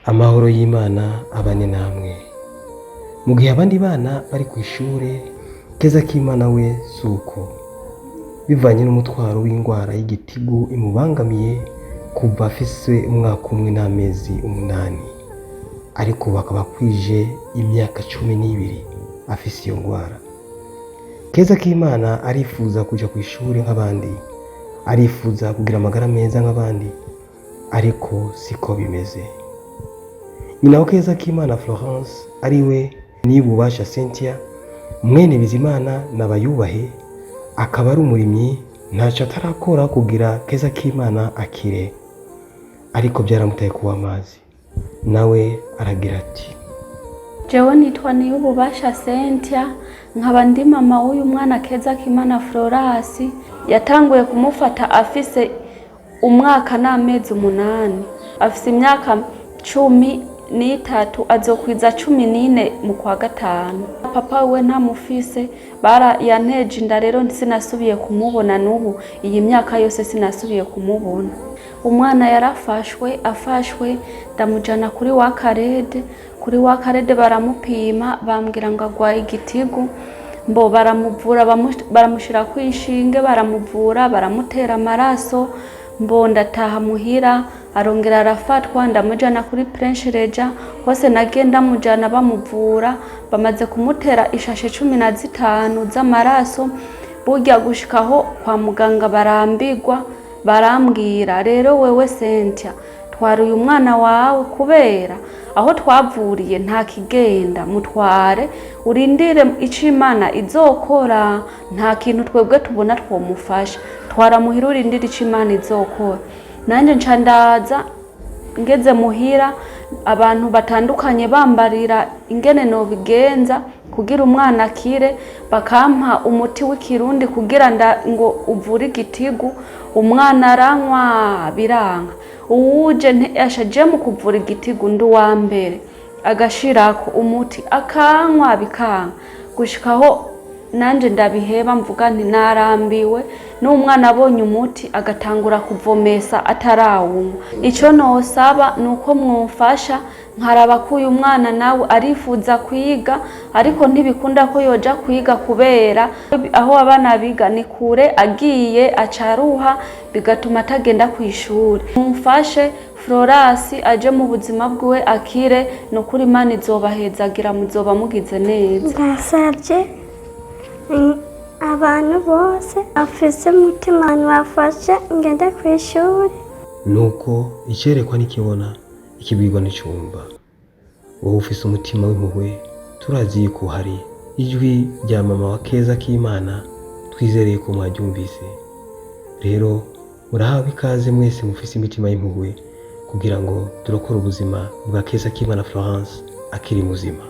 Amahoro y'Imana abane namwe. Mu gihe abandi bana bari ku ishure, Keza k'Imana we suko. Bivanye n'umutwaro w'indwara y'igitigu imubangamiye kuva afise umwaka umwe n'amezi 8. Ariko bakaba kwije imyaka 12 afise iyo ndwara. Keza k'Imana arifuza kuja ku ishure nk'abandi. Arifuza kugira amagara meza nk'abandi. Ariko siko bimeze. Nyina wa Keza k'Imana Florence ariwe Niyububasha Cynthia mwene Bizimana n'abayubahe, akaba ari umurimyi, ntaco atarakora kugira Keza k'Imana akire. Ariko byaramutaye kuwa amazi. Nawe aragira ati: Jewe nitwa Niyububasha Cynthia, nkaba ndi mama w'uyu mwana Keza k'Imana Florence. Yatanguye kumufata afise umwaka n'amezi 8. Afise imyaka 13, azokwiza 14 mu kwa gatanu. Papa we ntamufise, yanteje inda, rero sinasubiye kumubona n'ubu iyi myaka yose sinasubiye kumubona. Umwana afashwe ndamujana kuri wakarede baramupima, bambwira ngo agwaye igitigu. Mbo baramuvura, baramushira kwishinge, baramuvura, baramutera amaraso. Mbo ndataha muhira, arongera arafatwa, ndamujana kuri Prince Reja. Hose nagenda mujana bamuvura, bamaze kumutera ishashe 15 z'amaraso. Burya gushikaho kwa muganga barambigwa, barambwira rero wewe Cynthia, twara uyu mwana wawe kubera aho twavuriye nta kigenda, mutware urindire ico Imana izokora, nta kintu twebwe tubona twomufasha. Twara muhira urindire ico Imana izokora. Nanje nca ndaza, ngeze muhira abantu batandukanye bambarira ingene no bigenza kugira umwana akire, bakampa umuti w'ikirundi kugira ngo uvure igitigu. Umwana aranywa biranga, uwuje ashaje mu kuvura igitigu ndi wa mbere, agashirako umuti akanywa bikanga, gushikaho nanje ndabiheba mvuga nti narambiwe. N'umwana abonye umuti agatangura kuvomesa atarawunywa. Ico nosaba nuko mwumfasha nkaraba ko uyu mwana nawe arifuza kwiga, ariko ntibikunda ko yoja kwiga kubera aho abana biga ni kure, agiye acaruha bigatuma atagenda ku ishuri. Mumfashe Florence aje mu buzima bwiwe akire, nukuri Imana izobahezagira, muzoba mugize neza. Ndasavye abantu bose afise umutima bafashe ngende ku ishuri. Nuko icerekwa nikibona, ikibwirwa n'icumba. Wowe ufise umutima w'impuhwe, turazi ko hari ijwi rya mama wa Keza k'Imana, twizereye ko mwaryumvise. Rero murahawe ikaze mwese mufise imitima y'impuhwe kugira ngo turokore ubuzima bwa Keza k'Imana Florence akiri muzima.